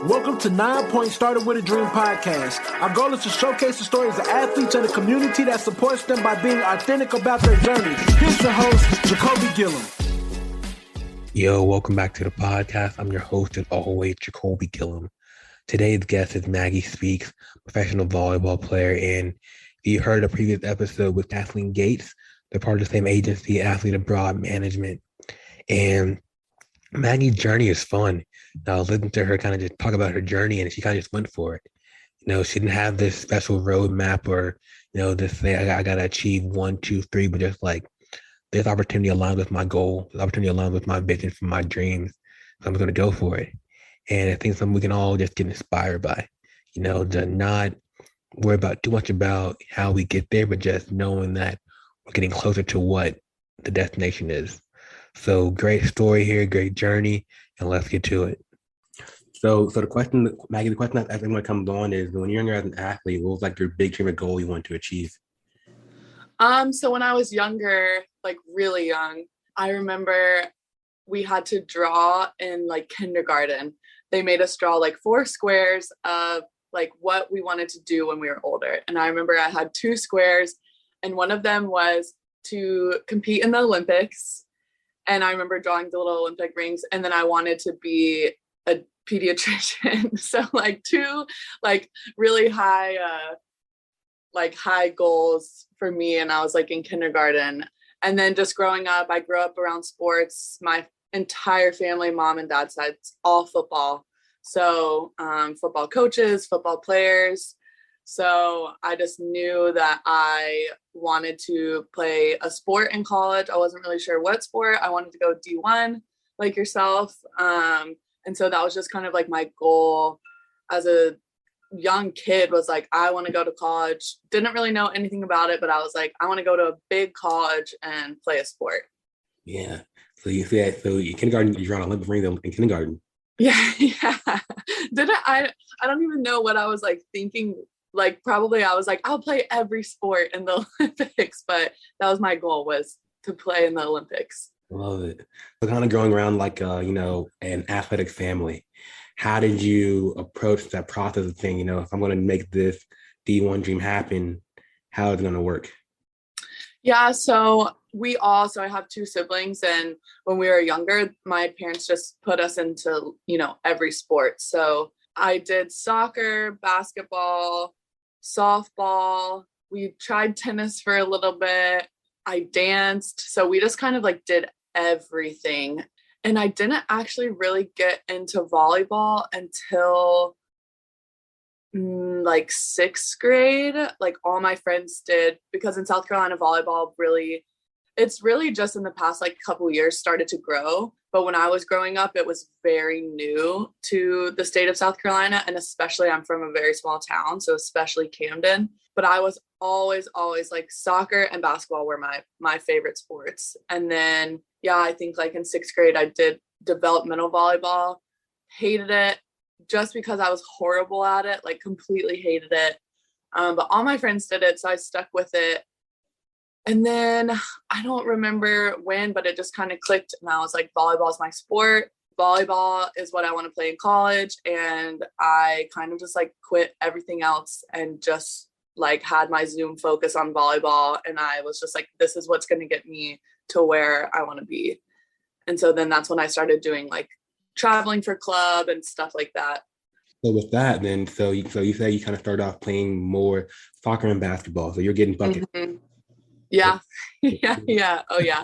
Welcome to 9 Point Started With a Dream podcast. Our goal is to showcase the stories of athletes and the community that supports them by being authentic about their journey. Here's your host, Jacolby Gilliam. Yo, welcome back to the podcast. I'm your host as always, Jacolby Gilliam. Today's guest is Maggie Speaks, professional volleyball player. And if you heard a previous episode with Kathleen Gates, they're part of the same agency, Athlete Abroad Management. And Maggie's journey is fun. I was listening to her kind of just talk about her journey, and she kind of just went for it. She didn't have this special roadmap or, just say, I got to achieve 1, 2, 3, but just like this opportunity aligns with my goal, this opportunity aligns with my vision for my dreams. So I'm going to go for it. And I think something we can all just get inspired by, to not worry about too much about how we get there, but just knowing that we're getting closer to what the destination is. So great story here, great journey, and let's get to it. So the question, Maggie, the question that everyone comes on is, when you're younger as an athlete, what was like your big dream or goal you wanted to achieve? So when I was younger, like really young, I remember we had to draw in like kindergarten. They made us draw like 4 squares of like what we wanted to do when we were older. And I remember I had 2 squares, and one of them was to compete in the Olympics. And I remember drawing the little Olympic rings, and then I wanted to be a pediatrician. So like 2 like really high goals for me. And I was like in kindergarten. And then just growing up, I grew up around sports. My entire family, mom and dad side, all football. So football coaches, football players. So I just knew that I wanted to play a sport in college. I wasn't really sure what sport. I wanted to go D1 like yourself. And so that was just kind of like my goal as a young kid, was like, I want to go to college. Didn't really know anything about it, but I was like, I want to go to a big college and play a sport. Yeah. So you said, so in kindergarten, you're on Olympic rings in kindergarten. Yeah. I don't even know what I was like thinking. Like probably I was like, I'll play every sport in the Olympics, but that was my goal, was to play in the Olympics. Love it. So kind of growing around like, an athletic family, how did you approach that process of saying, if I'm going to make this D1 dream happen, how is it going to work? Yeah. So I have 2 siblings, and when we were younger, my parents just put us into, every sport. So I did soccer, basketball, softball. We tried tennis for a little bit. I danced. So we just kind of like did everything. And I didn't actually really get into volleyball until like 6th grade. Like all my friends did, because in South Carolina, volleyball it's really just in the past like couple years started to grow. But when I was growing up, it was very new to the state of South Carolina. And especially, I'm from a very small town, so especially Camden. But I was always like soccer and basketball were my favorite sports. And then, I think like in 6th grade, I did developmental volleyball. Hated it just because I was horrible at it, like completely hated it. But all my friends did it, so I stuck with it. And then I don't remember when, but it just kind of clicked. And I was like, volleyball is my sport. Volleyball is what I want to play in college. And I kind of just like quit everything else and just like had my Zoom focus on volleyball. And I was just like, this is what's going to get me to where I want to be. And so then that's when I started doing like traveling for club and stuff like that. So with that, then, so you say you kind of started off playing more soccer and basketball. So you're getting buckets. Mm-hmm. Yeah. Yeah. Oh, yeah.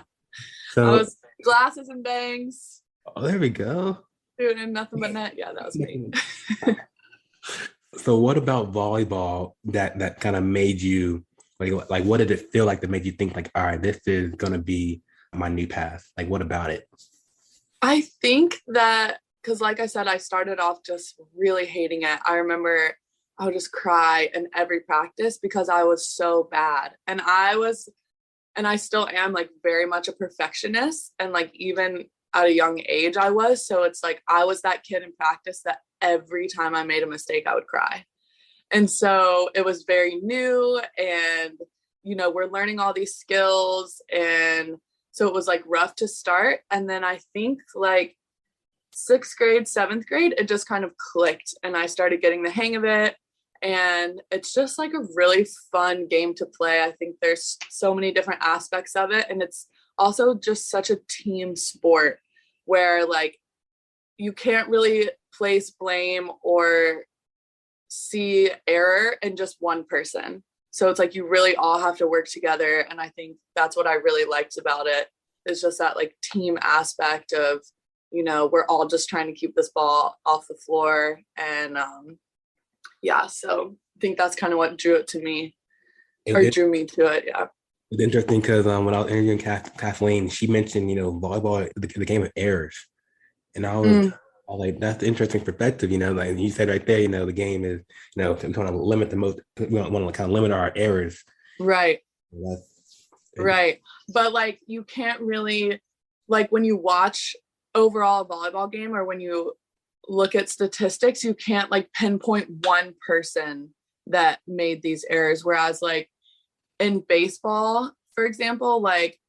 So I was glasses and bangs. Oh, there we go. Doing nothing but net. Yeah, that was me. So what about volleyball that kind of made you, like what did it feel like that made you think like, all right, this is going to be my new path? Like, what about it? I think that, because like I said, I started off just really hating it. I remember I would just cry in every practice because I was so bad. And I still am like very much a perfectionist. And like even at a young age I was. So it's like I was that kid in practice that every time I made a mistake, I would cry. And so it was very new, and, we're learning all these skills. And so it was like rough to start. And then I think like 6th grade, 7th grade, it just kind of clicked and I started getting the hang of it. And it's just like a really fun game to play. I think there's so many different aspects of it. And it's also just such a team sport where like you can't really place blame or see error in just one person. So it's like you really all have to work together. And I think that's what I really liked about it, is just that like team aspect of, you know, we're all just trying to keep this ball off the floor. And yeah, so I think that's kind of what drew me to it. Yeah. It's interesting because when I was interviewing Kathleen, she mentioned, you know, volleyball, the game of errors. And I was like, that's the interesting perspective, you know, like you said right there, you know, the game is, you know, we want to limit we want to kind of limit our errors. Right. Right. But like, you can't really, like when you watch overall volleyball game or when you look at statistics, you can't like pinpoint one person that made these errors. Whereas like in baseball, for example, like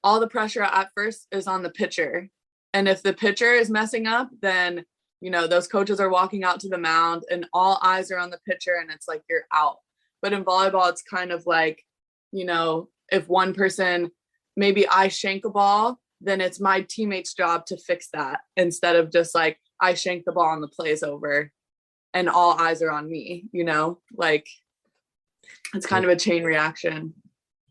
all the pressure at first is on the pitcher. And if the pitcher is messing up, then, you know, those coaches are walking out to the mound and all eyes are on the pitcher and it's like you're out. But in volleyball, it's kind of like, you know, if one person, maybe I shank a ball, then it's my teammate's job to fix that instead of just like I shank the ball and the play's over and all eyes are on me, you know, like it's kind of a chain reaction.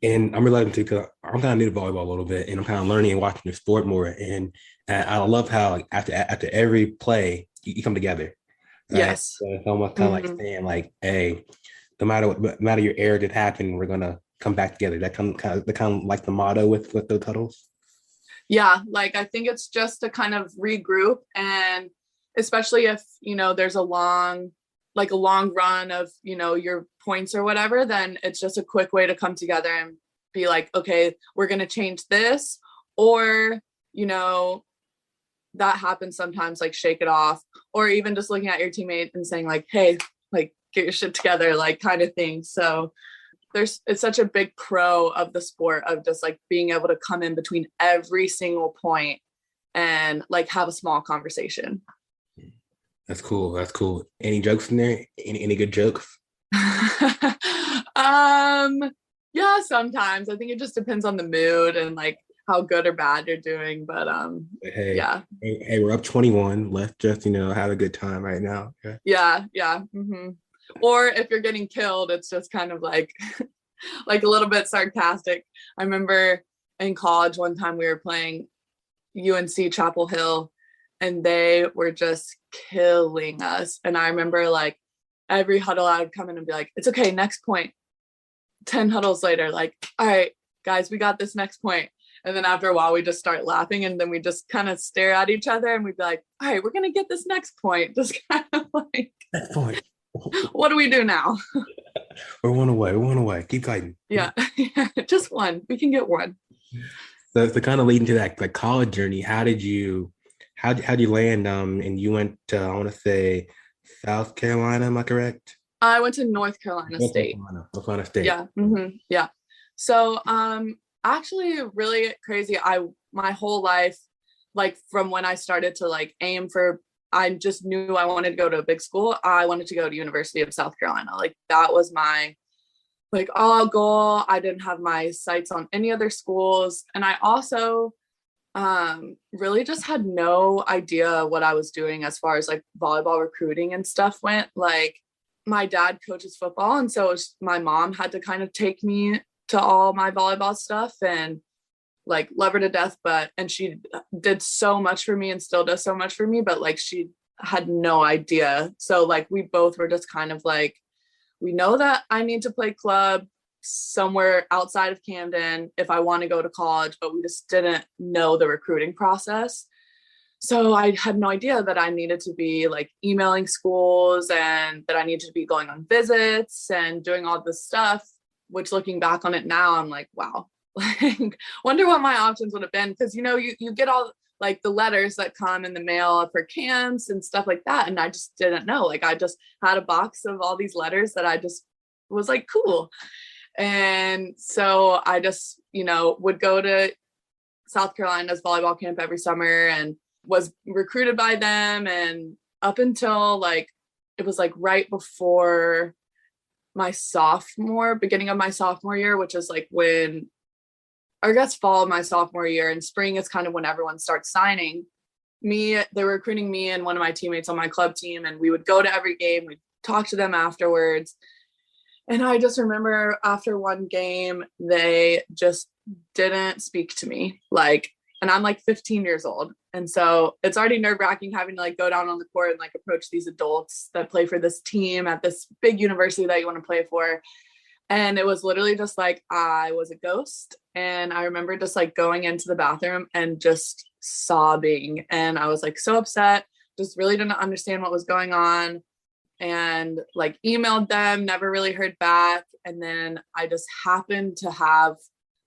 And I'm realizing too, because I'm kind of new to volleyball a little bit and I'm kind of learning and watching the sport more. And I love how like, after every play, you come together. Right? Yes. So it's almost kind of like saying like, hey, no matter your error that happened, we're going to come back together. That kind of like the motto with the tunnels. Yeah, like I think it's just to kind of regroup, and especially if, you know, there's a long run of, you know, your points or whatever, then it's just a quick way to come together and be like, okay, we're going to change this. Or, you know, that happens sometimes, like shake it off, or even just looking at your teammate and saying like, hey, like get your shit together, like kind of thing. So it's such a big pro of the sport of just like being able to come in between every single point and like have a small conversation. That's cool. That's cool. Any jokes in there? Any good jokes? Yeah, sometimes. I think it just depends on the mood and like how good or bad you're doing. But hey, yeah. Hey, we're up 21. Let's just, you know, have a good time right now. Okay? Yeah. Mm-hmm. Or if you're getting killed, it's just kind of like like a little bit sarcastic. I remember in college one time we were playing UNC Chapel Hill and they were just killing us. And I remember like every huddle I would come in and be like, it's okay, next point. 10 huddles later, like, all right, guys, we got this next point. And then after a while, we just start laughing and then we just kind of stare at each other and we'd be like, all right, we're going to get this next point. Just kind of like, next point. What do we do now? We're one away. Keep fighting. Yeah. Just one. We can get one. So kind of leading to that like college journey, how'd you land and you went to, I want to say South Carolina, am I correct? I went to North Carolina State. North Carolina State. Yeah. Mm-hmm. Yeah. So actually really crazy. My whole life, like from when I started to like aim for, I just knew I wanted to go to a big school. I wanted to go to University of South Carolina. Like that was my like all goal. I didn't have my sights on any other schools. And I also really just had no idea what I was doing as far as like volleyball recruiting and stuff went. Like my dad coaches football. And so my mom had to kind of take me to all my volleyball stuff and like love her to death, and she did so much for me and still does so much for me, but like she had no idea. So like we both were just kind of like, we know that I need to play club somewhere outside of Camden if I want to go to college, but we just didn't know the recruiting process. So I had no idea that I needed to be like emailing schools and that I needed to be going on visits and doing all this stuff, which looking back on it now, I'm like, wow, like wonder what my options would have been. Cause you know, you get all like the letters that come in the mail for camps and stuff like that. And I just didn't know, like, I just had a box of all these letters that I just was like, cool. And so I just, you know, would go to South Carolina's volleyball camp every summer and was recruited by them. And up until like, it was like right before beginning of my sophomore year, which is like when, or I guess fall of my sophomore year, and spring is kind of when everyone starts signing. They were recruiting me and one of my teammates on my club team, and we would go to every game. We'd talk to them afterwards. And I just remember after one game, they just didn't speak to me. Like, and I'm like 15 years old. And so it's already nerve-wracking having to like go down on the court and like approach these adults that play for this team at this big university that you want to play for. And it was literally just like, I was a ghost. And I remember just like going into the bathroom and just sobbing. And I was like so upset, just really didn't understand what was going on. And like emailed them, never really heard back. And then I just happened to have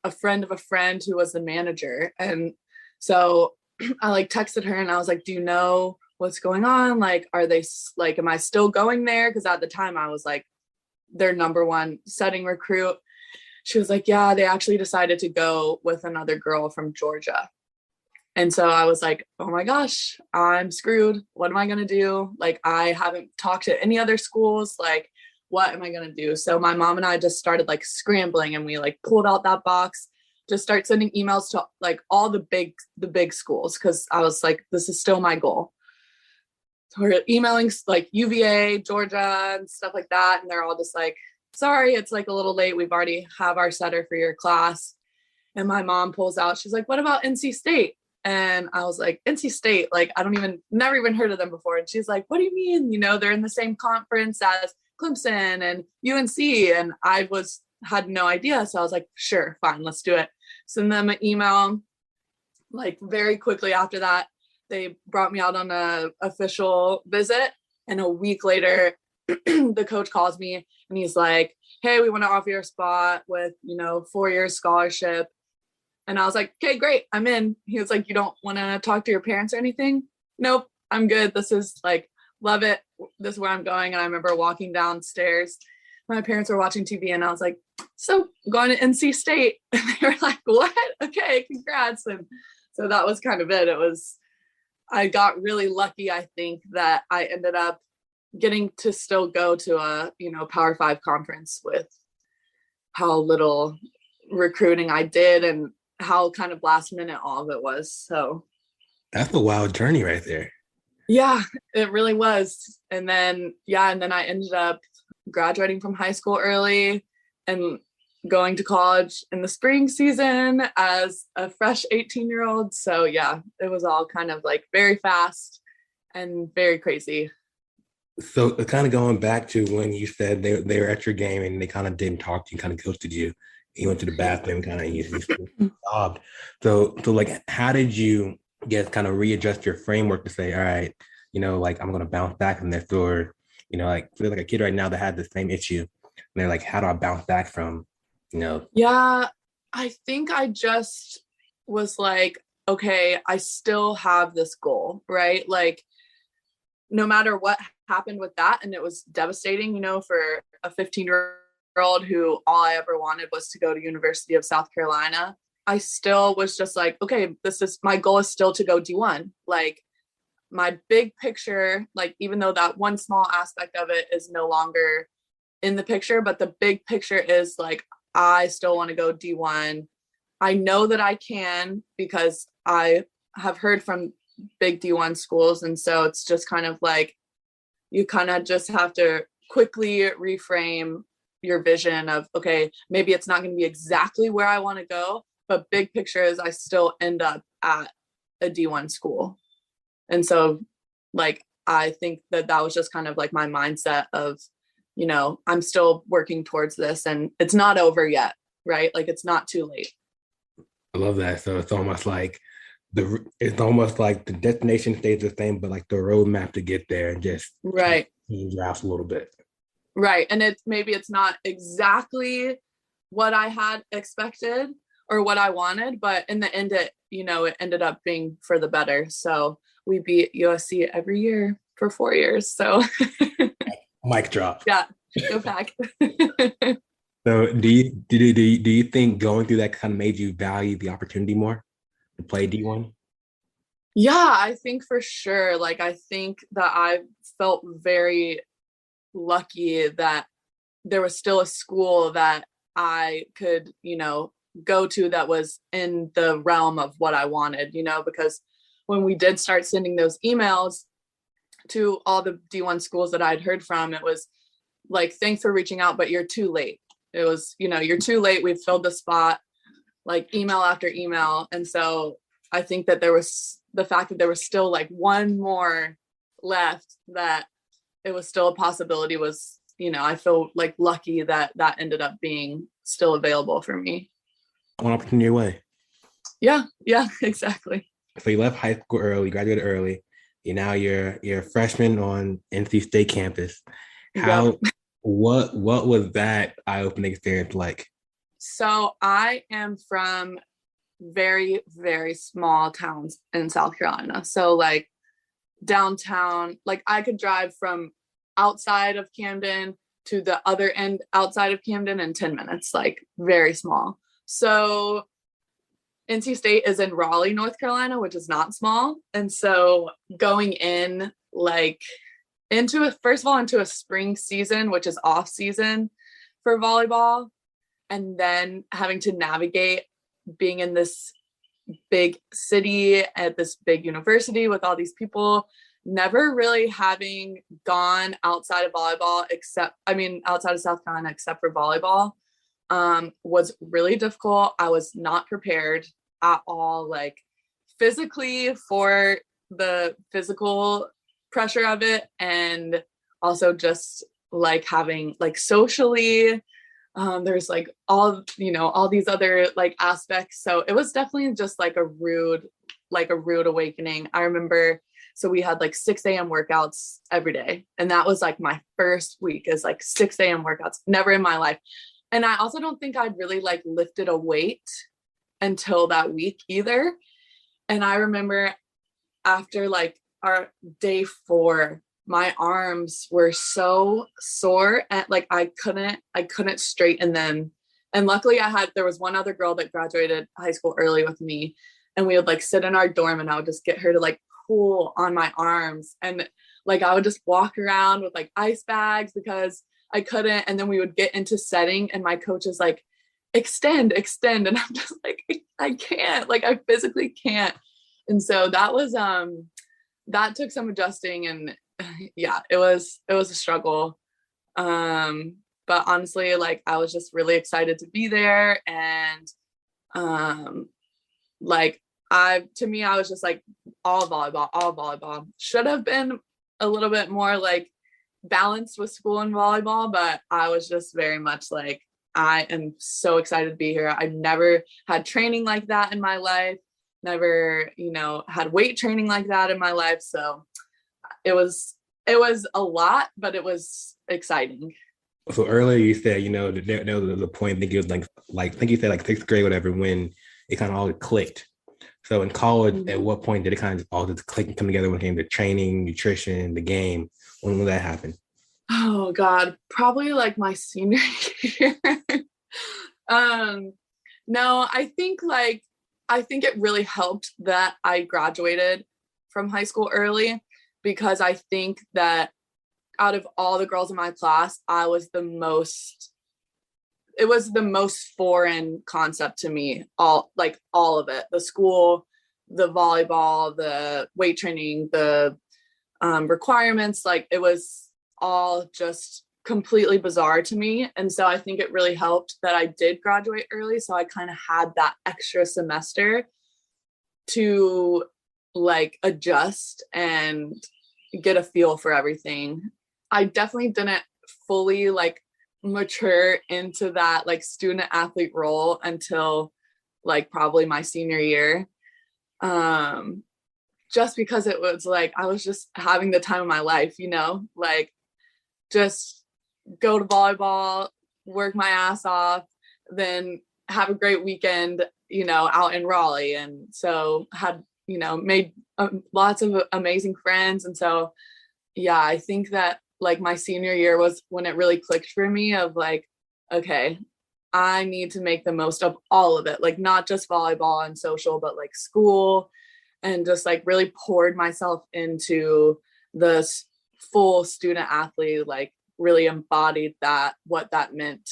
a friend of a friend who was the manager. And so I like texted her and I was like, do you know what's going on? Like, are they like, am I still going there? Because at the time I was like their number one setting recruit. She was like, yeah, they actually decided to go with another girl from Georgia. And so I was like, oh my gosh, I'm screwed. What am I going to do? Like, I haven't talked to any other schools. Like, what am I going to do? So my mom and I just started like scrambling, and we like pulled out that box, just start sending emails to like all the big schools. Cause I was like, this is still my goal. So we're emailing like UVA, Georgia and stuff like that. And they're all just like, sorry, it's like a little late. We've already have our setter for your class. And my mom pulls out, she's like, what about NC State? And I was like, NC State, like, never even heard of them before. And she's like, what do you mean? You know, they're in the same conference as Clemson and UNC. And I had no idea. So I was like, sure, fine, let's do it. Send them an email. Like very quickly after that, they brought me out on a official visit. And a week later, the coach calls me and he's like, hey, we want to offer you a spot with, 4 years scholarship. And I was like, okay, great, I'm in. He was like, you don't want to talk to your parents or anything? Nope, I'm good. This is like, love it. This is where I'm going. And I remember walking downstairs. My parents were watching TV and I was like, so I'm going to NC State. And they were like, what? Okay, congrats. And so that was kind of it. I got really lucky, I think, that I ended up getting to still go to a, Power 5 conference with how little recruiting I did and how kind of last minute all of it was. So that's a wild journey right there. Yeah, it really was. And then I ended up graduating from high school early and going to college in the spring season as a fresh 18-year-old. So yeah, it was all kind of like very fast and very crazy. So kind of going back to when you said they were at your game and they kind of didn't talk to you, kind of ghosted you. You went to the bathroom, kind of you sobbed. So like, how did you kind of readjust your framework to say, all right, like I'm going to bounce back from this, or, like feel like a kid right now that had the same issue. And they're like, how do I bounce back from, Yeah, I think I just was like, okay, I still have this goal, right? Like, no matter what happened with that, and it was devastating, for a 15-year-old who all I ever wanted was to go to University of South Carolina. I still was just like, okay, my goal is still to go D1. Like, my big picture, like, even though that one small aspect of it is no longer in the picture, but the big picture is like, I still want to go D1. I know that I can because I have heard from big D1 schools. And so it's just kind of like, you kind of just have to quickly reframe your vision of, okay, maybe it's not going to be exactly where I want to go, but big picture is I still end up at a D1 school. And so like, I think that was just kind of like my mindset of, I'm still working towards this and it's not over yet, right? Like, it's not too late. I love that. So it's almost like the destination stays the same, but like the roadmap to get there and just right change your house a little bit. Right. And maybe it's not exactly what I had expected or what I wanted, but in the end, it ended up being for the better. So we beat USC every year for 4 years. So mic drop. Yeah, go Pack. So do you think going through that kind of made you value the opportunity more to play D1? Yeah, I think for sure. Like, I think that I felt very lucky that there was still a school that I could, go to that was in the realm of what I wanted, because when we did start sending those emails to all the D1 schools that I'd heard from, it was like, thanks for reaching out, but you're too late. It was, you're too late. We've filled the spot, like email after email. And so I think that there was the fact that there was still like one more left, that it was still a possibility, was, I feel like lucky that that ended up being still available for me. One opportunity away. Yeah, exactly. So you left high school early, graduated early. You're a freshman on NC State campus. Yep. What was that eye-opening experience like? So I am from very, very small towns in South Carolina. So like downtown, like I could drive from outside of Camden to the other end outside of Camden in 10 minutes, like very small. So NC State is in Raleigh, North Carolina, which is not small. And so going in like first of all, into a spring season, which is off season for volleyball, and then having to navigate being in this big city at this big university with all these people, never really having gone outside of volleyball, outside of South Carolina, except for volleyball, was really difficult. I was not prepared at all, like physically, for the physical pressure of it, and also just like having like socially, there's like all these other like aspects. So it was definitely just like a rude awakening. I remember, so we had like 6 a.m. workouts every day. And that was like my first week, is like 6 a.m. workouts, never in my life. And I also don't think I'd really like lifted a weight until that week either. And I remember after like our day 4, my arms were so sore and like I couldn't straighten them. And luckily there was one other girl that graduated high school early with me, and we would like sit in our dorm and I would just get her to like pull on my arms, and like I would just walk around with like ice bags because I couldn't. And then we would get into setting and my coach is like, extend. And I'm just like, I can't, like I physically can't. And so that was, that took some adjusting, and yeah, it was a struggle. But honestly, like I was just really excited to be there. And like I was just like all volleyball. Should have been a little bit more like balanced with school and volleyball, but I was just very much like, I am so excited to be here. I've never had training like that in my life, never, had weight training like that in my life. So it was a lot, but it was exciting. So earlier you said, there was the point, I think it was like I think you said like 6th grade, whatever, when it kind of all clicked. So in college, mm-hmm. At what point did it kind of all just click and come together when it came to training, nutrition, the game? When will that happen? Oh God, probably like my senior year. No, I think it really helped that I graduated from high school early, because I think that out of all the girls in my class, it was the most foreign concept to me, all of it, the school, the volleyball, the weight training, the requirements, like it was all just completely bizarre to me. And so I think it really helped that I did graduate early, so I kind of had that extra semester to like adjust and get a feel for everything. I definitely didn't fully like mature into that like student athlete role until like probably my senior year, just because it was like I was just having the time of my life, like just go to volleyball, work my ass off, then have a great weekend, out in Raleigh. And so had, made lots of amazing friends. And so, yeah, I think that like my senior year was when it really clicked for me of like, okay, I need to make the most of all of it. Like not just volleyball and social, but like school and just like really poured myself into the full student athlete, like really embodied what that meant.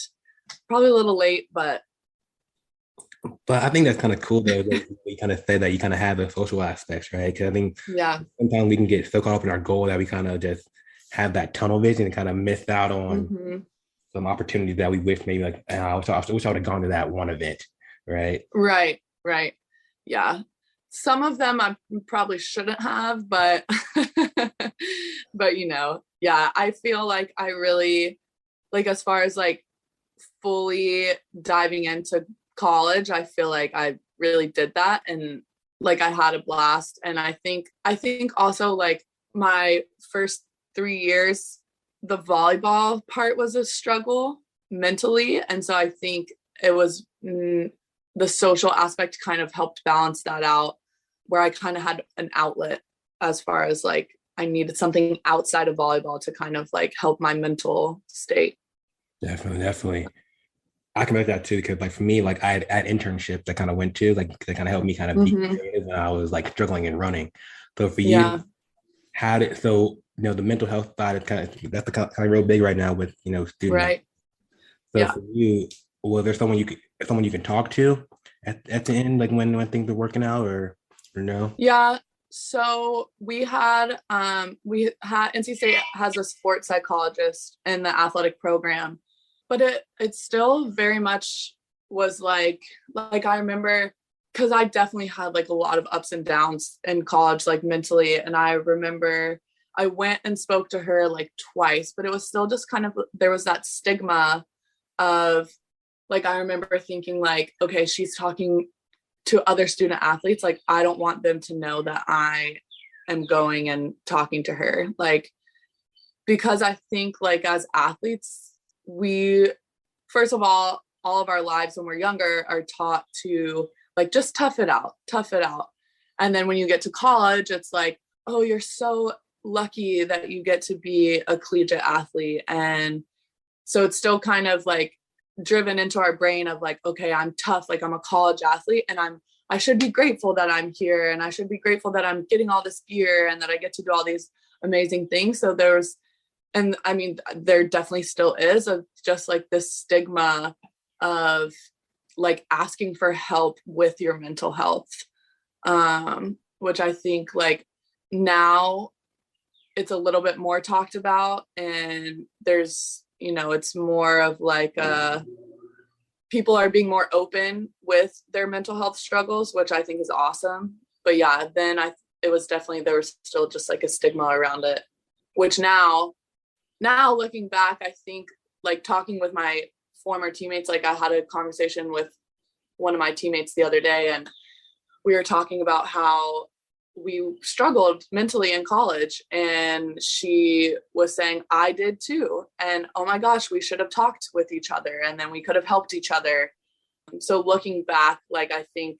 Probably a little late, but I think that's kind of cool though, that you kind of say that you kind of have the social aspects, right? Because I think yeah, sometimes we can get so caught up in our goal that we kind of just have that tunnel vision and kind of miss out on some opportunities that we wish maybe like, I wish I would have gone to that one event, right? Right. Yeah. Some of them I probably shouldn't have, but but yeah, I feel like I really, like, as far as like fully diving into college, I feel like I really did that, and like I had a blast. And I think also like my first 3 years, the volleyball part was a struggle mentally, and so I think it was the social aspect kind of helped balance that out, where I kind of had an outlet as far as like I needed something outside of volleyball to kind of like help my mental state. Definitely. I can make that too, because like for me, like I had internships that kind of went to like that kind of helped me kind of be creative when I was like struggling and running. So for you, how did the mental health side is that's kind of real big right now with student. Right. So for you, was there someone you can talk to at the end, like when things are working out, or no? Yeah. So we had NC State has a sports psychologist in the athletic program, but it still very much was like I remember, because I definitely had like a lot of ups and downs in college, like mentally. And I remember I went and spoke to her like twice, but it was still just kind of, there was that stigma of like, I remember thinking like, okay, she's talking to other student athletes. Like, I don't want them to know that I am going and talking to her. Like, because I think like as athletes, we, first of all of our lives when we're younger are taught to like, just tough it out. And then when you get to college, it's like, oh, you're so lucky that you get to be a collegiate athlete. And so it's still kind of like driven into our brain of like, okay, I'm tough, like I'm a college athlete, and I should be grateful that I'm here, and I should be grateful that I'm getting all this gear and that I get to do all these amazing things. So and I mean, there definitely still is just like this stigma of like asking for help with your mental health, which I think like now it's a little bit more talked about, and there's, it's more of like people are being more open with their mental health struggles, which I think is awesome. But yeah, then it was definitely, there was still just like a stigma around it, which now looking back, I think like talking with my former teammates, like I had a conversation with one of my teammates the other day, and we were talking about how we struggled mentally in college, and she was saying, I did too. And oh my gosh, we should have talked with each other, and then we could have helped each other. So looking back, like, I think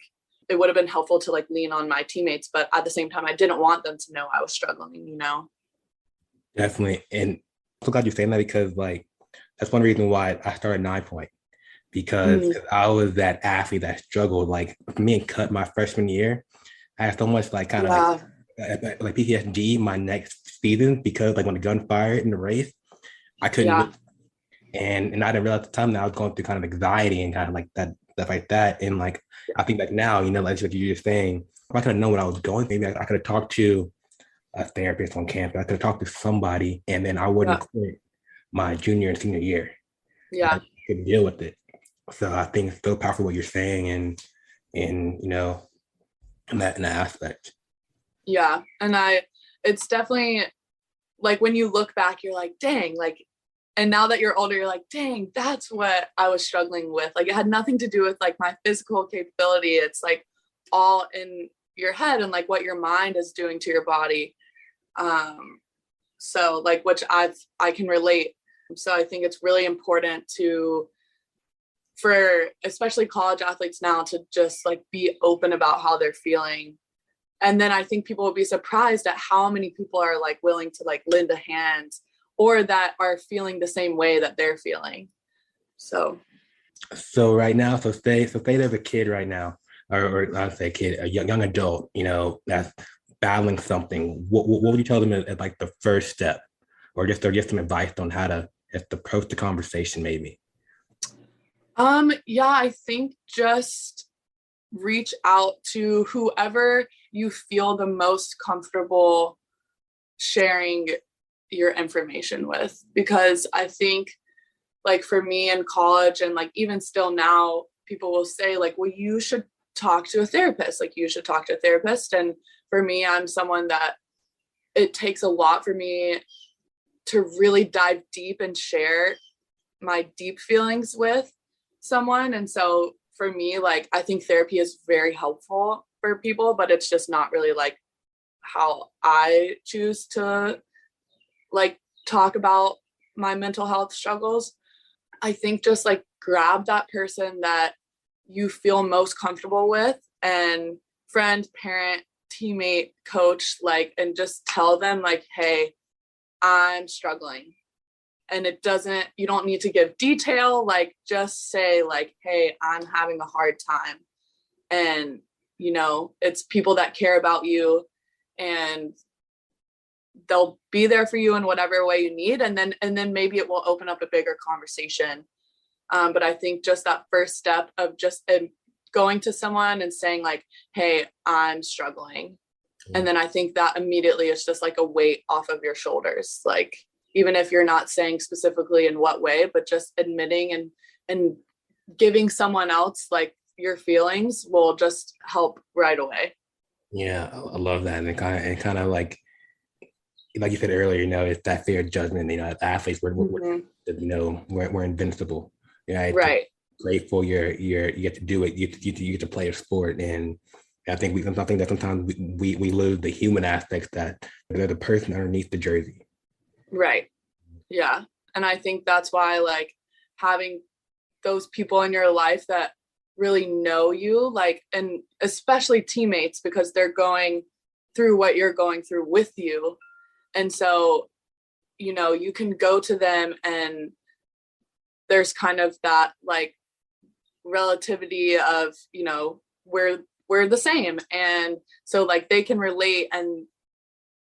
it would have been helpful to like lean on my teammates, but at the same time, I didn't want them to know I was struggling, Definitely. And I'm so glad you're saying that, because like, that's one reason why I started 9 Point, because I was that athlete that struggled. Like me and cut my freshman year, I had so much like kind of like PTSD my next season, because like when the gun fired in the race, I couldn't. And I didn't realize at the time that I was going through kind of anxiety and kind of like that stuff like that. And like I think like now, like you're just saying, if I could have known what I was going, maybe I could have talked to a therapist on campus. I could have talked to somebody, and then I wouldn't quit my junior and senior year. Yeah, I could deal with it. So I think it's so powerful what you're saying, and in that aspect. Yeah. And it's definitely like, when you look back, you're like, dang, like, and now that you're older, you're like, dang, that's what I was struggling with. Like, it had nothing to do with like my physical capability. It's like all in your head and like what your mind is doing to your body. So like, which I can relate. So I think it's really important for especially college athletes now to just like be open about how they're feeling. And then I think people will be surprised at how many people are like willing to like lend a hand, or that are feeling the same way that they're feeling. So right now, so say there's a kid right now or I'd say kid, a young adult, that's battling something, what would you tell them as like the first step, or just some advice on how to just approach the conversation, maybe? Yeah, I think just reach out to whoever you feel the most comfortable sharing your information with, because I think like for me in college and like even still now, people will say like, well, you should talk to a therapist, like you should talk to a therapist. And for me, I'm someone that it takes a lot for me to really dive deep and share my deep feelings with someone. And so for me, like I think therapy is very helpful for people, but it's just not really like how I choose to like talk about my mental health struggles. I think just like grab that person that you feel most comfortable with, and friend, parent, teammate, coach, like, and just tell them like, hey, I'm struggling. And you don't need to give detail, like just say like, hey, I'm having a hard time. And, it's people that care about you, and they'll be there for you in whatever way you need. And then maybe it will open up a bigger conversation. But I think just that first step of just going to someone and saying like, hey, I'm struggling. And then I think that immediately is just like a weight off of your shoulders. Like, even if you're not saying specifically in what way, but just admitting and giving someone else like your feelings will just help right away. Yeah, I love that. And kind of like you said earlier, it's that fear of judgment. As athletes, we're invincible. Right. Grateful you get to do it. You get to play a sport, and I think that sometimes we lose the human aspects, that they're the person underneath the jersey. Right. Yeah. And I think that's why like having those people in your life that really know you, like, and especially teammates, because they're going through what you're going through with you. And so, you can go to them and there's kind of that like relativity of, we're the same. And so like they can relate, and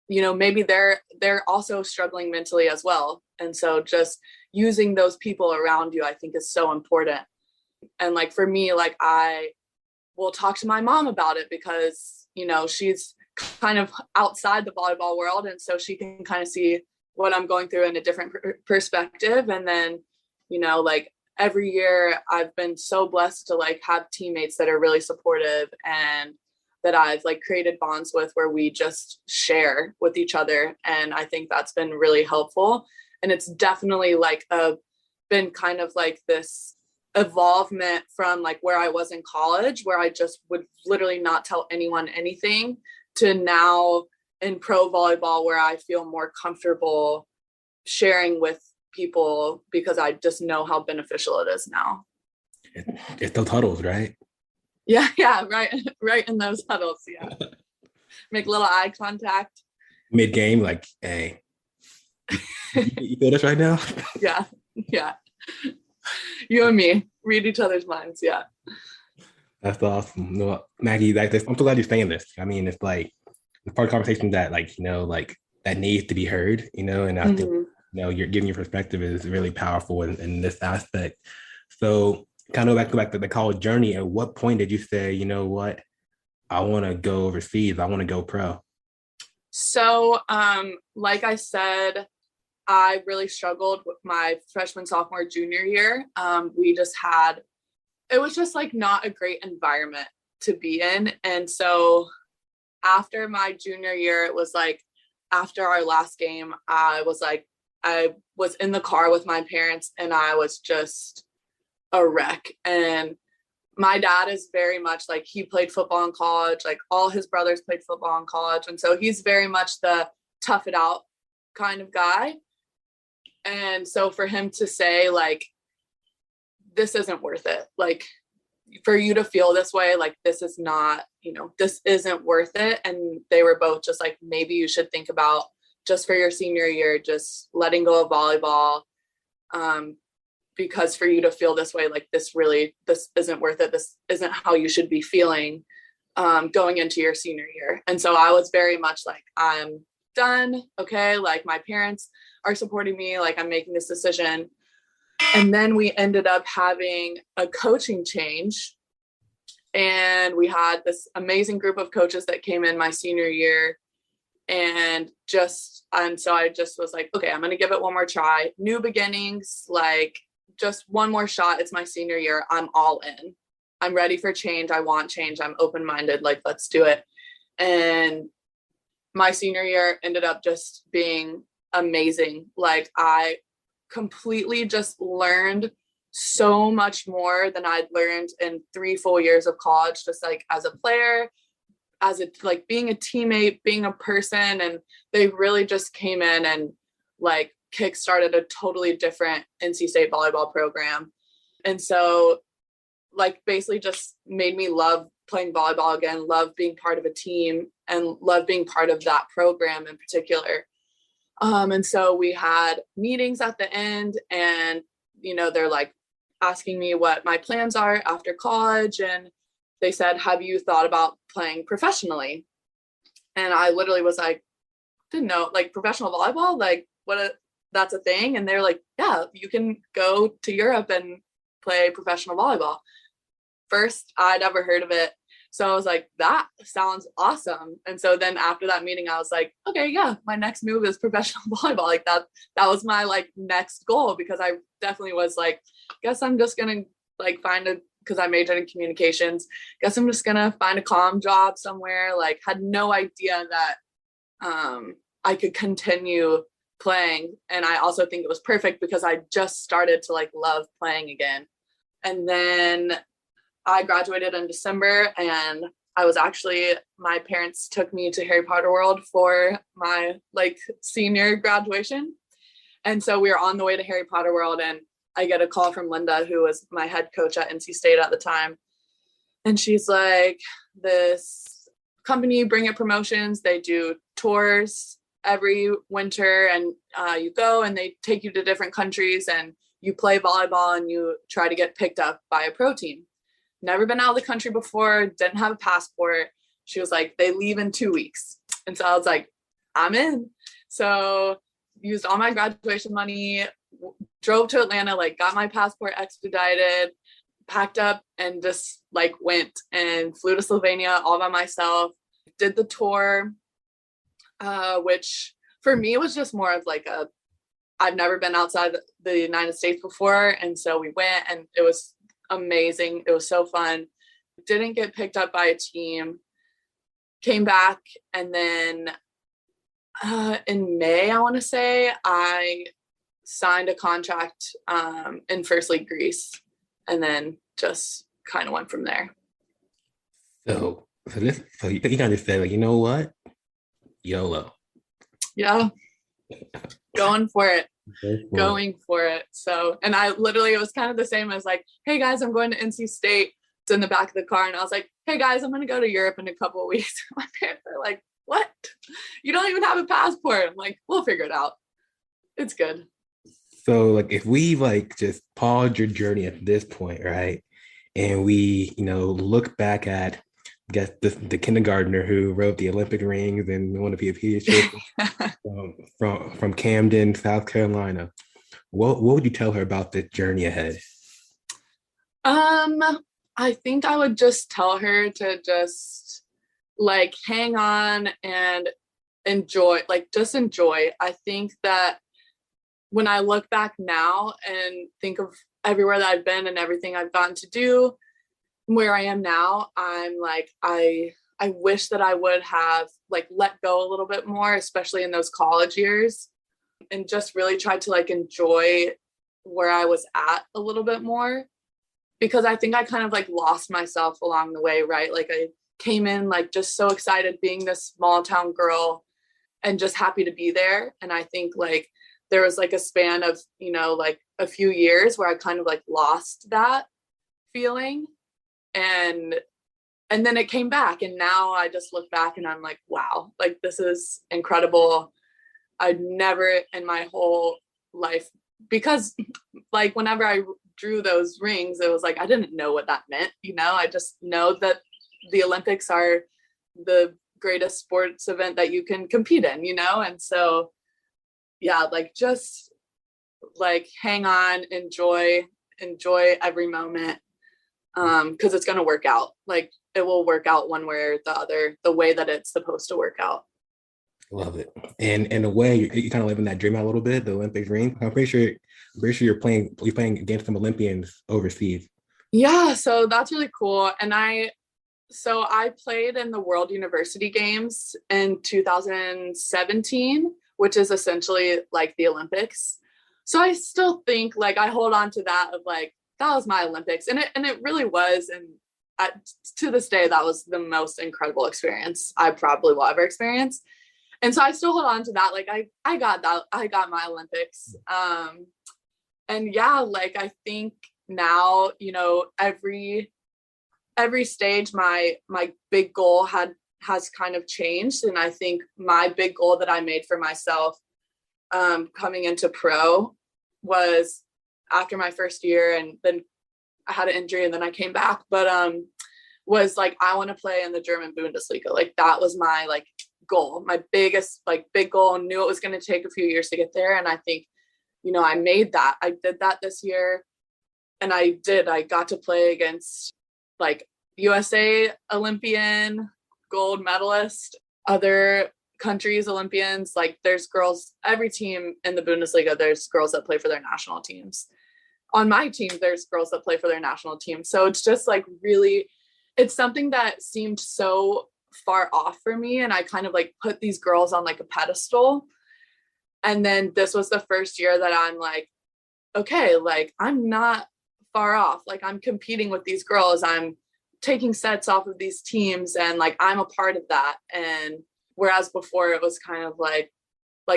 maybe they're also struggling mentally as well. And so just using those people around you, I think, is so important. And like for me, like I will talk to my mom about it because she's kind of outside the volleyball world, and so she can kind of see what I'm going through in a different perspective. And then like every year I've been so blessed to like have teammates that are really supportive and that I've like created bonds with, where we just share with each other. And I think that's been really helpful. And it's definitely like been kind of like this evolvement from like where I was in college, where I just would literally not tell anyone anything, to now in pro volleyball, where I feel more comfortable sharing with people because I just know how beneficial it is now. It's those huddles, right? Yeah, right in those huddles. Yeah, make little eye contact mid game, like, hey, you feel this right now? Yeah. You and me read each other's minds. Yeah, that's awesome. No, Maggie, like this, I'm so glad you're saying this. I mean, it's like the part of the conversation that like like that needs to be heard. And I think you're giving your perspective is really powerful in this aspect. So kind of go back to the college journey. At what point did you say, you know what, I want to go overseas, I want to go pro? So like I said, I really struggled with my freshman, sophomore, junior year. It was just like not a great environment to be in. And so after my junior year, it was like after our last game, I was in the car with my parents and I was just a wreck. And my dad is very much like, he played football in college, like all his brothers played football in college. And so he's very much the tough it out kind of guy. And so for him to say like, this isn't worth it, like for you to feel this way, like this is not, this isn't worth it. And they were both just like, maybe you should think about just for your senior year, just letting go of volleyball. because for you to feel this way, like this isn't worth it. This isn't how you should be feeling going into your senior year. And so I was very much like, I'm done. Okay. Like my parents are supporting me. Like I'm making this decision. And then we ended up having a coaching change. And we had this amazing group of coaches that came in my senior year. And so I just was like, okay, I'm going to give it one more try. New beginnings, like just one more shot. It's my senior year. I'm all in. I'm ready for change. I want change. I'm open-minded. Like, let's do it. And my senior year ended up just being amazing. Like I completely just learned so much more than I'd learned in 3 full years of college, just like as a player, like being a teammate, being a person. And they really just came in and like kickstarted a totally different NC State volleyball program. And so like basically just made me love playing volleyball again, love being part of a team, and love being part of that program in particular. And so we had meetings at the end, and, you know, they're like asking me what my plans are after college. And they said, have you thought about playing professionally? And I literally was like, didn't know, like professional volleyball, like that's a thing. And they're like, yeah, you can go to Europe and play professional volleyball. First, I'd ever heard of it. So I was like, that sounds awesome. And so then after that meeting, I was like, okay, yeah, my next move is professional volleyball. Like that was my like next goal, because I definitely was like, guess I'm just going to like because I majored in communications, guess I'm just going to find a comm job somewhere. Like had no idea that I could continue playing. And I also think it was perfect because I just started to like love playing again. And then I graduated in December, and my parents took me to Harry Potter World for my like senior graduation. And so we were on the way to Harry Potter World, and I get a call from Linda, who was my head coach at NC State at the time. And she's like, this company, Bring It Promotions, they do tours every winter, and you go and they take you to different countries and you play volleyball and you try to get picked up by a pro team. Never been out of the country before, didn't have a passport. She was like, they leave in 2 weeks. And so I was like, I'm in. So used all my graduation money, drove to Atlanta, like got my passport expedited, packed up, and just like went and flew to Slovenia all by myself, did the tour, which for me was just more of like I've never been outside the United States before. And so we went, and it was amazing. It was so fun. Didn't get picked up by a team, came back, and then in May, I want to say, I signed a contract in First League Greece, and then just kind of went from there. So you kind of said, like, you know what? YOLO. Yeah. Going for it. So, and I literally, it was kind of the same as like, hey guys, I'm going to NC State. It's in the back of the car. And I was like, hey guys, I'm going to go to Europe in a couple of weeks. My parents are like, what? You don't even have a passport. I'm like, we'll figure it out. It's good. So like, if we like just pause your journey at this point, right? And we, look back at, I guess, the kindergartner who rode the Olympic rings and won a pediatrician from Camden, South Carolina. What would you tell her about the journey ahead? I think I would just tell her to just like hang on and enjoy. I think that when I look back now and think of everywhere that I've been and everything I've gotten to do, where I am now, I'm like, I wish that I would have like let go a little bit more, especially in those college years, and just really tried to like enjoy where I was at a little bit more, because I think I kind of like lost myself along the way, right? Like I came in like just so excited being this small town girl and just happy to be there. And I think like there was like a span of, like a few years where I kind of like lost that feeling. And then it came back, and now I just look back and I'm like, wow, like this is incredible. I'd never in my whole life, because like whenever I drew those rings, it was like, I didn't know what that meant. I just know that the Olympics are the greatest sports event that you can compete in, and so yeah, like just like hang on, enjoy every moment, because it's going to work out. Like it will work out one way or the other, the way that it's supposed to work out. Love it. And in a way, you're kind of living that dream out a little bit, the Olympic dream. I'm pretty sure you're playing against some Olympians overseas. Yeah, so that's really cool. And I played in the World University Games in 2017, which is essentially like the Olympics. So I still think like I hold on to that of like, that was my Olympics. And it really was. And to this day, that was the most incredible experience I probably will ever experience. And so I still hold on to that. Like I got that. I got my Olympics. And yeah, like I think now, every stage, my big goal has kind of changed. And I think my big goal that I made for myself coming into pro was after my first year, and then I had an injury and then I came back, but was like, I want to play in the German Bundesliga. Like that was my like goal, my biggest like big goal, and knew it was going to take a few years to get there. And I think, I made that. I did that this year, and I got to play against like USA Olympian gold medalist, other countries Olympians. Like there's girls, every team in the Bundesliga, there's girls that play for their national teams. On my team, there's girls that play for their national team. So it's just like really, it's something that seemed so far off for me. And I kind of like put these girls on like a pedestal. And then this was the first year that I'm like, okay, like I'm not far off. Like I'm competing with these girls. I'm taking sets off of these teams, and like I'm a part of that. And whereas before it was kind of like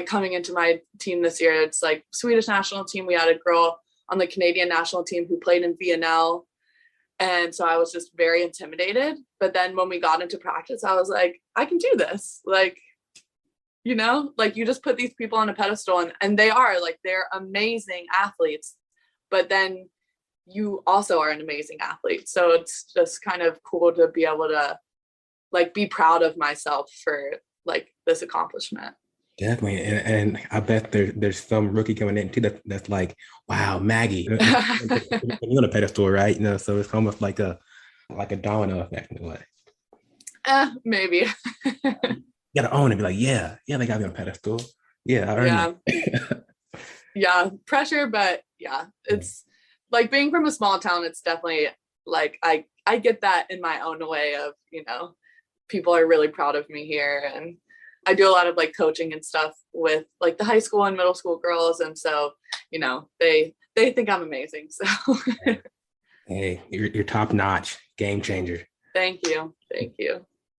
coming into my team this year, it's like Swedish national team. We had a girl on the Canadian national team who played in VNL. And so I was just very intimidated. But then when we got into practice, I was like, I can do this. Like, like you just put these people on a pedestal, and they are like, they're amazing athletes, but then you also are an amazing athlete. So it's just kind of cool to be able to like be proud of myself for like this accomplishment. Definitely. And I bet there's some rookie coming in too that's like, wow, Maggie. You're on a pedestal, right? So it's almost like a domino effect in a way. Maybe. You gotta own it, be like, yeah, they got me on a pedestal. Yeah, I earned it. Yeah, pressure, but yeah, it's like being from a small town, it's definitely like I get that in my own way of, people are really proud of me here. And I do a lot of like coaching and stuff with like the high school and middle school girls. And so, they think I'm amazing. So hey, you're top notch, game changer. Thank you.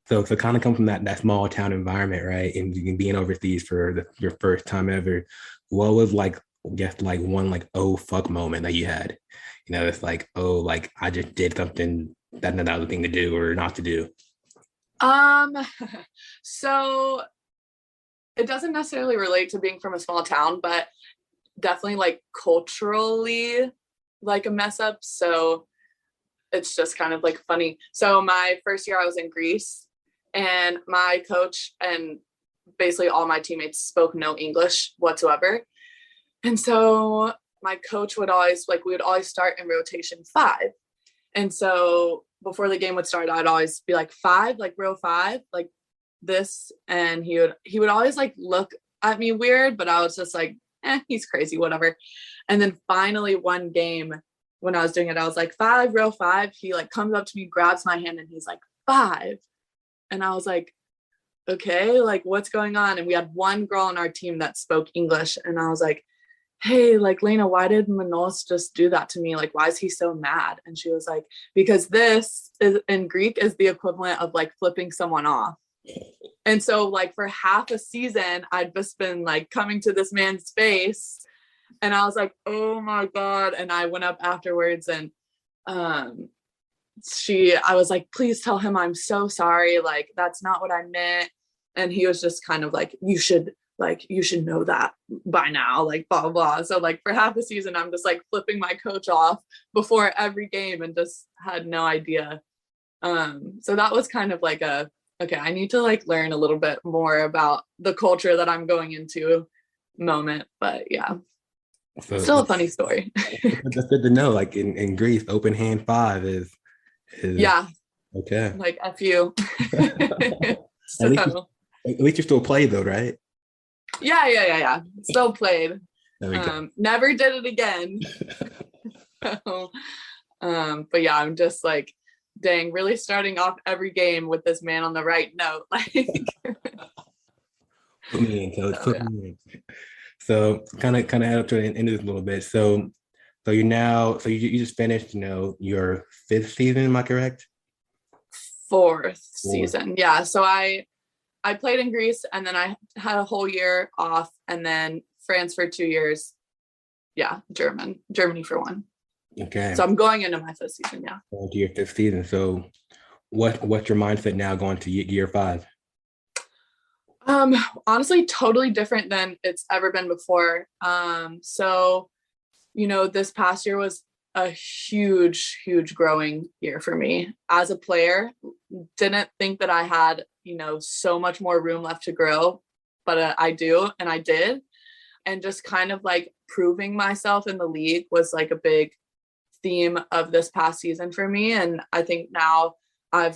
So kind of come from that small town environment, right? And you can being overseas for your first time ever. What was like, just like one like, oh fuck moment that you had? It's like, oh, like I just did something that was the thing to do or not to do. So it doesn't necessarily relate to being from a small town, but definitely like culturally like a mess up. So it's just kind of like funny. So my first year I was in Greece, and my coach and basically all my teammates spoke no English whatsoever. And so my coach would always we would always start in rotation 5. And so before the game would start, I'd always be like 5, like row 5, like this. And he would always like look at me weird, but I was just like, he's crazy, whatever. And then finally one game when I was doing it, I was like 5, row 5. He like comes up to me, grabs my hand, and he's like 5. And I was like, okay, like what's going on? And we had one girl on our team that spoke English. And I was like, hey, like Lena, why did Manos just do that to me? Like, why is he so mad? And she was like, because this is in Greek is the equivalent of like flipping someone off. And so like for half a season, I'd just been like coming to this man's face, and I was like, oh my God. And I went up afterwards, and I was like, please tell him I'm so sorry. Like, that's not what I meant. And he was just kind of like, you should like, you should know that by now, like, blah, blah, blah. So like for half the season, I'm just like flipping my coach off before every game and just had no idea. So that was kind of like okay, I need to like learn a little bit more about the culture that I'm going into moment. But yeah, So still a funny story. that's good to know. Like in Greece, open hand 5 is Yeah. okay. Like F you. So At least you still play though, right? yeah. Still played. There we go. Never did it again. So, but yeah, I'm just like, dang, really starting off every game with this man on the right note. Like, Put me in, coach. Put me in. So kind of head up to the end of this a little bit. So you just finished, your 5th season, am I correct? Fourth season. Yeah. So I played in Greece, and then I had a whole year off, and then France for 2 years. Yeah. Germany for 1. Okay. So I'm going into my 5th season. Yeah. Going to your 5th season. So what's your mindset now going to year 5? Honestly, totally different than it's ever been before. So, this past year was a huge growing year for me as a player. Didn't think that I had, so much more room left to grow, but I do, and I did. And just kind of like proving myself in the league was like a big theme of this past season for me. And I think now I'm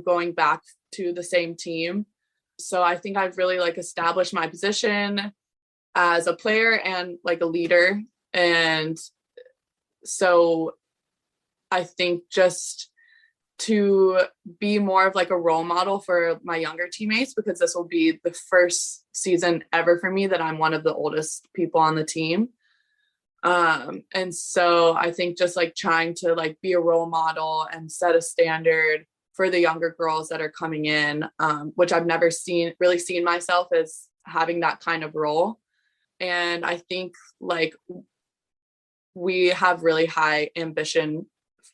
going back to the same team. So I think I've really like established my position as a player and like a leader. And so I think just to be more of like a role model for my younger teammates, because this will be the first season ever for me that I'm one of the oldest people on the team. And so I think just like trying to like be a role model and set a standard for the younger girls that are coming in, which I've never really seen myself as having that kind of role. And I think like we have really high ambition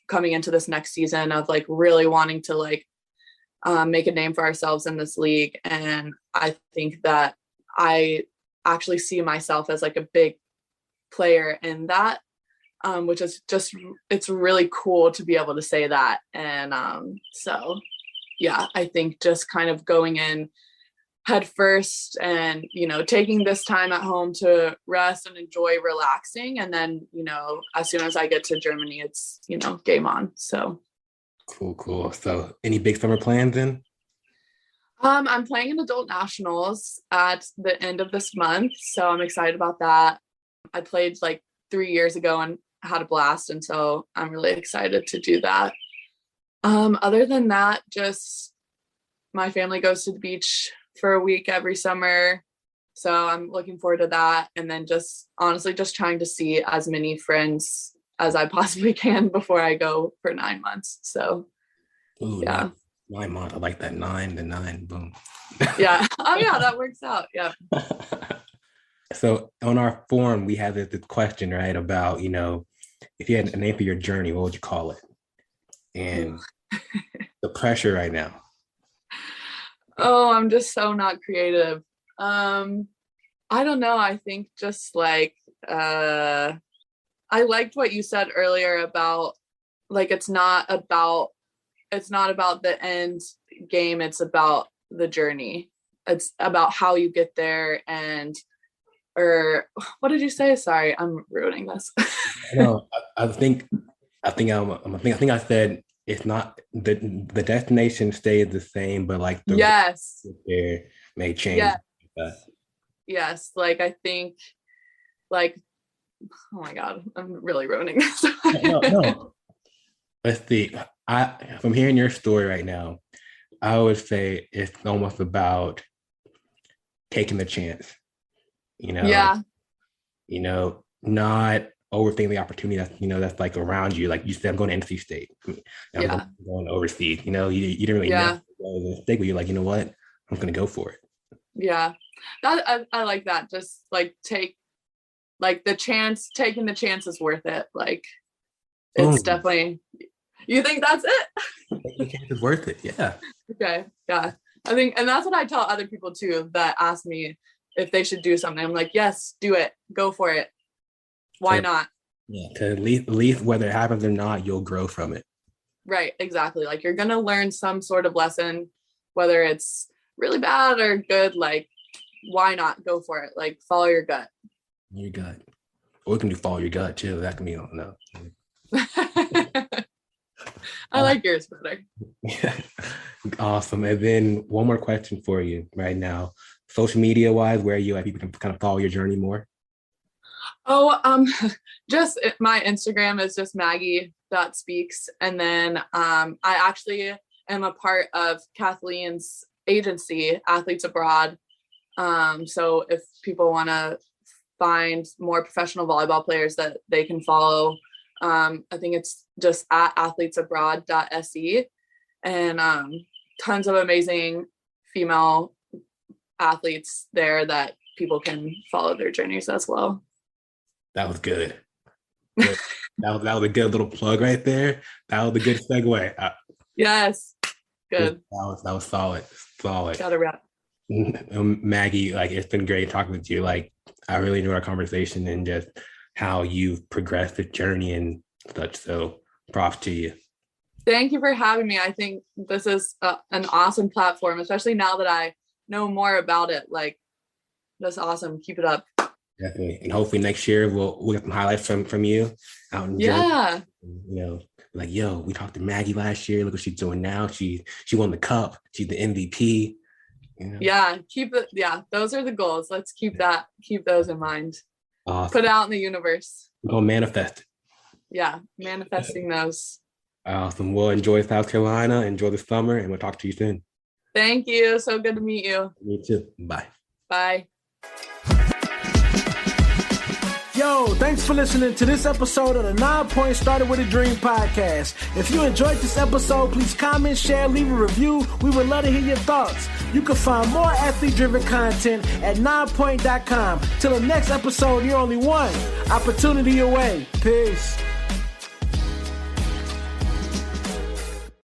coming into this next season of like really wanting to like make a name for ourselves in this league. And I think that I actually see myself as like a big player in that, which is just, it's really cool to be able to say that. And so yeah, I think just kind of going in head first and taking this time at home to rest and enjoy relaxing, and then as soon as I get to Germany, it's game on. So cool. So any big summer plans then? I'm playing in adult nationals at the end of this month, so I'm excited about that. I played like 3 years ago and had a blast, and so I'm really excited to do that. Other than that, just my family goes to the beach for a week every summer, so I'm looking forward to that. And then just honestly just trying to see as many friends as I possibly can before I go for 9 months. So ooh, yeah, 9 months. I like that. 9, boom. Yeah. Oh yeah, that works out. Yeah. So on our forum, we have the question, right, about, if you had a name for your journey, what would you call it? And the pressure right now. Oh, I'm just so not creative. I don't know. I think just like, I liked what you said earlier about like, it's not about the end game. It's about the journey. It's about how you get there. Or what did you say? Sorry, I'm ruining this. No, I think I said it's not the destination stays the same, but like the Yes, there may change. yes. Like I think, like, oh my God, I'm really ruining this. No. Let's see. From hearing your story right now, I would say it's almost about taking the chance. Yeah. Not overthinking the opportunity that's like around you. Like you said, I'm going to NC State. I'm going overseas. You didn't really know the mistake, but you're like, you know what? I'm going to go for it. Yeah, that I like that. Just like take like the chance. Taking the chance is worth it. Like it's definitely. You think that's it? Taking the chance is worth it. Yeah. Okay. Yeah, I think, and that's what I tell other people too that ask me if they should do something. I'm like, yes, do it. Go for it. Why not? Yeah, because at least whether it happens or not, you'll grow from it. Right, exactly. Like you're going to learn some sort of lesson, whether it's really bad or good. Like, why not go for it? Like, follow your gut. Your gut. Or we can do follow your gut too. That can be, no. I like yours better. Yeah. Awesome. And then one more question for you right now. Social media wise, where are you at? People can kind of follow your journey more. Oh, just my Instagram is just Maggie.Speaks. And then I actually am a part of Kathleen's agency, Athletes Abroad. So if people want to find more professional volleyball players that they can follow, I think it's just at athletesabroad.se, and tons of amazing female athletes there that people can follow their journeys as well. That was good. That was a good little plug right there. That was a good segue. Yes. Good. That was solid. Got to wrap. Maggie, like, it's been great talking with you. Like, I really enjoyed our conversation and just how you've progressed the journey and such. So props to you. Thank you for having me. I think this is an awesome platform, especially now that I know more about it. Like, that's awesome. Keep it up. Definitely. And hopefully next year we'll get some highlights from you out in yeah. Like, yo, we talked to Maggie last year. Look what she's doing now. She won the cup. She's the MVP. Yeah, keep it. Yeah, those are the goals. Let's keep those in mind. Awesome. Put it out in the universe. We're gonna manifest. Yeah, manifesting those. Awesome. Well, enjoy South Carolina. Enjoy the summer, and we'll talk to you soon. Thank you. So good to meet you. Me too. Bye. Bye. Yo, thanks for listening to this episode of the 9 Point Started With a Dream podcast. If you enjoyed this episode, please comment, share, leave a review. We would love to hear your thoughts. You can find more athlete-driven content at 9point.com. Till the next episode, you're only one opportunity away. Peace.